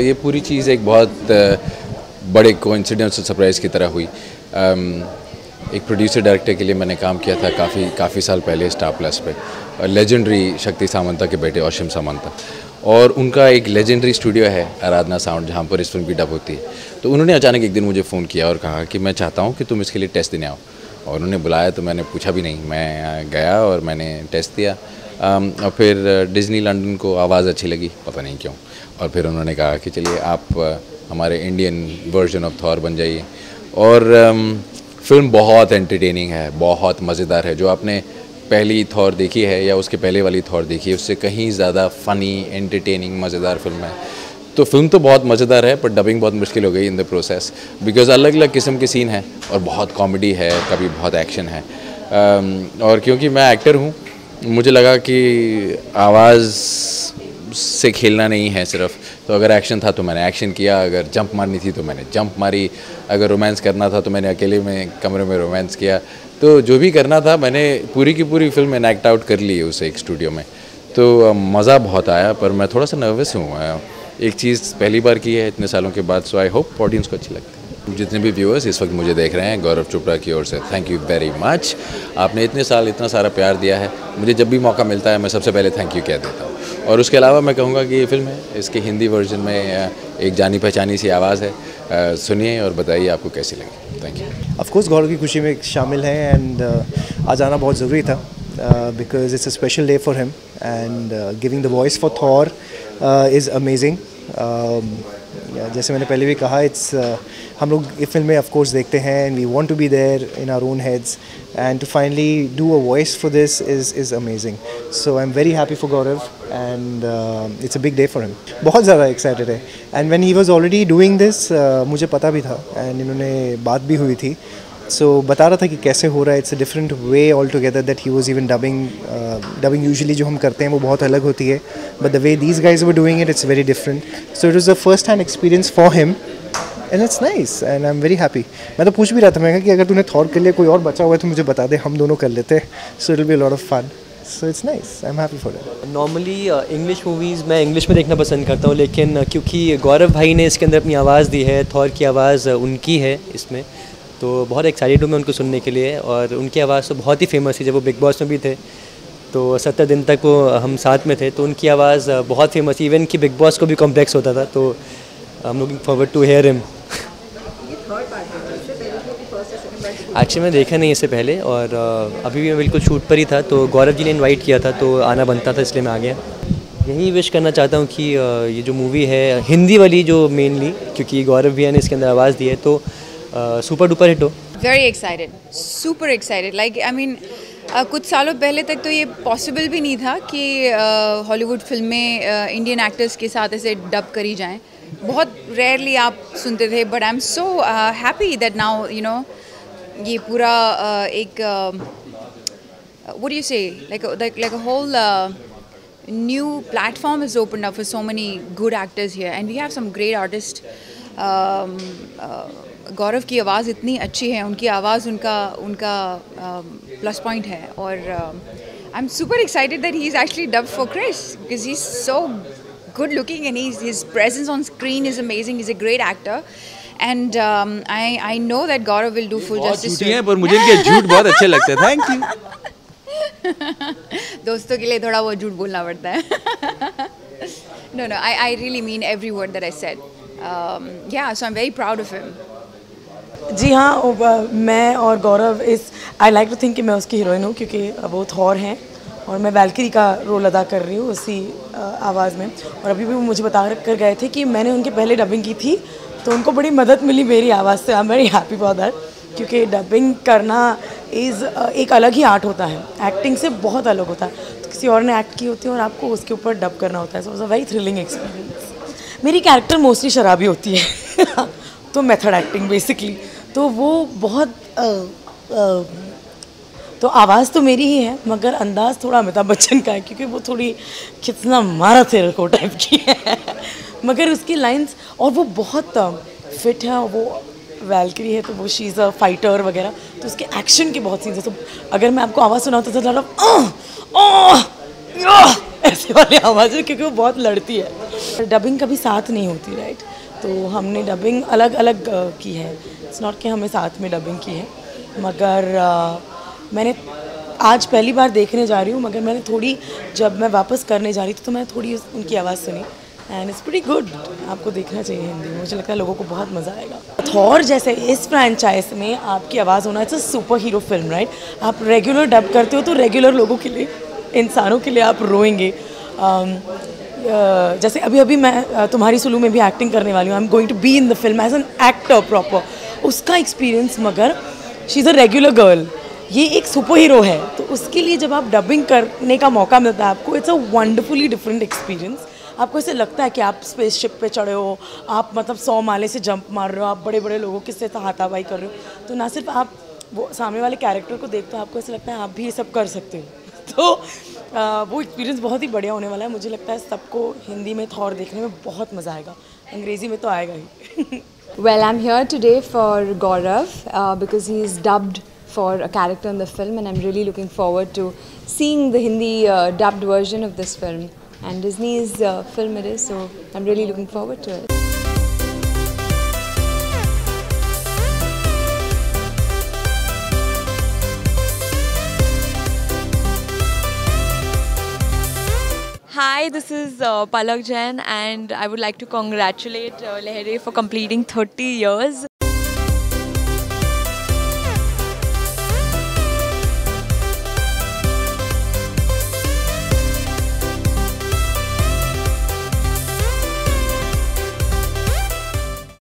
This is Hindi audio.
ये पूरी चीज़ एक बहुत बड़े कोइंसिडेंस और सरप्राइज़ की तरह हुई। एक प्रोड्यूसर डायरेक्टर के लिए मैंने काम किया था काफ़ी साल पहले स्टार प्लस पे, लेजेंडरी शक्ति सामंता के बेटे औशिम सामंता, और उनका एक लेजेंडरी स्टूडियो है आराधना साउंड, जहाँ पर इस फिल्म की डब होती है। तो उन्होंने अचानक एक दिन मुझे फ़ोन किया और कहा कि मैं चाहता हूँ कि तुम इसके लिए टेस्ट देने आओ, और उन्होंने बुलाया तो मैंने पूछा भी नहीं, मैं गया और मैंने टेस्ट दिया। और फिर डिज्नी लंदन को आवाज़ अच्छी लगी, पता नहीं क्यों, और फिर उन्होंने कहा कि चलिए आप हमारे इंडियन वर्जन ऑफ थॉर बन जाइए। और फिल्म बहुत एंटरटेनिंग है, बहुत मज़ेदार है। जो आपने पहली थॉर देखी है या उसके पहले वाली थॉर देखी है, उससे कहीं ज़्यादा फ़नी, एंटरटेनिंग, मज़ेदार फिल्म है। तो फिल्म तो बहुत मज़ेदार है, पर डबिंग बहुत मुश्किल हो गई इन द प्रोसेस, बिकॉज़ अलग अलग किस्म के सीन हैं और बहुत कॉमेडी है, कभी बहुत एक्शन है। और क्योंकि मैं एक्टर हूँ, मुझे लगा कि आवाज़ से खेलना नहीं है सिर्फ, तो अगर एक्शन था तो मैंने एक्शन किया, अगर जंप मारनी थी तो मैंने जंप मारी, अगर रोमांस करना था तो मैंने अकेले में कमरे में रोमांस किया। तो जो भी करना था मैंने पूरी की पूरी फिल्म एनैक्ट आउट कर ली है उसे एक स्टूडियो में। तो मज़ा बहुत आया, पर मैं थोड़ा सा नर्वस हूँ। एक चीज़ पहली बार की है इतने सालों के बाद, सो आई होप ऑडियंस को अच्छी लगती है। जितने भी व्यूअर्स इस वक्त मुझे देख रहे हैं, गौरव चोपड़ा की ओर से थैंक यू वेरी मच। आपने इतने साल इतना सारा प्यार दिया है, मुझे जब भी मौका मिलता है मैं सबसे पहले थैंक यू कह देता हूँ। और उसके अलावा मैं कहूँगा कि ये फिल्म है, इसके हिंदी वर्जन में एक जानी पहचानी सी आवाज़ है, सुनिए और बताइए आपको कैसी लगी। Thank you. ऑफ कोर्स गौरव की खुशी में शामिल हैं, एंड आज आना बहुत ज़रूरी था because it's a special day for him, and giving the voice for Thor is amazing. जैसे मैंने पहले भी कहा, हम लोग ये फिल्म में ऑफ कोर्स देखते हैं and we want to be there in our own heads, and to finally do a voice for this is amazing. So I am very happy for Gaurav, and it's a big day for him. बहुत ज़्यादा एक्साइटेड है, and when he was already doing this मुझे पता भी था, एंड इन्होंने बात भी हुई थी, सो बता रहा था कि कैसे हो रहा है। It's a different way all together that he was even dubbing usually जो हम करते हैं वो बहुत अलग होती है, but the way these guys were doing it's very different. So it was the first hand experience for him, and it's nice, and I am very happy. मैं तो पूछ भी रहा था, मैं कहा कि अगर तूने थॉर के लिए कोई और बचा हुआ है तो मुझे बता दे, हम दोनों कर लेते हैं। So it will be a lot of fun, so it's nice, I am happy for it. Normally English movies मैं इंग्लिश में देखना पसंद करता हूँ, लेकिन क्योंकि गौरव भाई ने इसके अंदर अपनी आवाज़ दी है, थॉर की आवाज़ उनकी है इसमें, तो बहुत एक्साइटेड हूँ मैं उनको सुनने के लिए। और उनकी आवाज़ तो बहुत ही फेमस थी, जब वो बिग बॉस में भी थे तो 70 दिन तक वो हम साथ में थे, तो उनकी आवाज़ बहुत फेमस थी, इवन कि बिग बॉस को भी कॉम्प्लेक्स होता था। तो I am looking forward to hear him. Actually मैं देखा नहीं इससे पहले, और अभी भी मैं बिल्कुल शूट पर ही था, तो गौरव जी ने इनवाइट किया था तो आना बनता था, इसलिए मैं आ गया। यही विश करना चाहता हूँ कि ये जो मूवी है हिंदी वाली जो मेनली, क्योंकि गौरव भैया ने इसके अंदर आवाज़ दी है, तो सुपर डुपर हिट हो। Very excited, super excited. Like I mean कुछ सालों पहले तक तो ये पॉसिबल भी नहीं था कि हॉलीवुड फिल्में इंडियन एक्टर्स के साथ ऐसे डब करी जाएं। बहुत रेयरली आप सुनते थे, but I am so happy that now you know ये पूरा एक व्हाट डू यू से like a whole new platform is opened up for so many good actors here, and we have some great artists. गौरव की आवाज़ इतनी अच्छी है, उनकी आवाज़ उनका प्लस पॉइंट है, और I am super excited that he is actually dubbed for Chris because he is so good looking and his presence on screen is amazing. He's a great actor, and I know that Gaurav will do full justice to it. पर मुझे इनके झूठ बहुत अच्छे लगते हैं। Thank you. दोस्तों के लिए थोड़ा बहुत झूठ बोलना पड़ता है। No, I really mean every word that I said. Yeah, so I'm very proud of him. जी हाँ, मैं और गौरव आई लाइक टू थिंक कि मैं उसकी हीरोइन हूँ, क्योंकि वो थॉर हैं और मैं वैल्किरी का रोल अदा कर रही हूँ उसी आवाज़ में। और अभी भी वो मुझे बता कर गए थे कि मैंने उनके पहले डबिंग की थी, तो उनको बड़ी मदद मिली मेरी आवाज़ से। आई am very happy for that, क्योंकि डबिंग करना एक अलग ही आर्ट होता है, एक्टिंग से बहुत अलग होता है। तो किसी और ने एक्ट की होती है और आपको उसके ऊपर डब करना होता है। So it's a very thrilling experience. मेरी कैरेक्टर मोस्टली शराबी होती है तो मेथड एक्टिंग बेसिकली, तो वो बहुत तो आवाज़ तो मेरी ही है, मगर अंदाज़ थोड़ा अमिताभ बच्चन का है, क्योंकि वो थोड़ी खितना मारा तेरे को टाइप की है मगर उसकी लाइंस, और वो बहुत फिट है, वो वैल्किरी है तो वो शी इज़ अ फाइटर वगैरह, तो उसके एक्शन के बहुत सीन्स है। तो अगर मैं आपको आवाज़ सुनाऊँ तो ऐसे वाली आवाज़ में, क्योंकि वो बहुत लड़ती है। डबिंग कभी साथ नहीं होती, राइट? तो हमने डबिंग अलग अलग की है। इट्स नॉट कि हमें साथ में डबिंग की है, मगर मैंने आज पहली बार देखने जा रही हूँ, मगर मैंने थोड़ी, जब मैं वापस करने जा रही थी तो मैंने थोड़ी उनकी आवाज़ सुनी एंड इट्स प्रीटी गुड। आपको देखना चाहिए हिंदी में, मुझे लगता है लोगों को बहुत मज़ा आएगा। थॉर जैसे इस फ्रेंचाइज में आपकी आवाज़ होना, it's a super hero film, right? आप रेगुलर डब करते हो तो रेगुलर लोगों के लिए, इंसानों के लिए आप रोएंगे। जैसे अभी अभी मैं तुम्हारी सुलू में भी एक्टिंग करने वाली हूँ। I am going to be in the film as an actor proper. उसका एक्सपीरियंस, मगर she is a regular girl, ये एक सुपर हीरो है, तो उसके लिए जब आप डबिंग करने का मौका मिलता है आपको, it's a wonderfully different experience. आपको ऐसे लगता है कि आप स्पेसशिप पे चढ़े हो, आप मतलब 100 माले से जंप मार रहे हो, आप बड़े बड़े लोगों के साथ हाथापाई कर रहे हो। तो ना सिर्फ आप वो सामने वाले कैरेक्टर को देखते हो, आपको ऐसा लगता है आप भी ये सब कर सकते हो। तो वो एक्सपीरियंस बहुत ही बढ़िया होने वाला है। मुझे लगता है सबको हिंदी में थॉर देखने में बहुत मज़ा आएगा, अंग्रेज़ी में तो आएगा ही। Well, I'm here today for Gaurav because he is dubbed for a character in the film, and I'm really looking forward to seeing the Hindi dubbed version of this film. And Disney's film it is, so I'm really looking forward to it. Hi, this is Palak Jain, and I would like to congratulate Lehre for completing 30 years.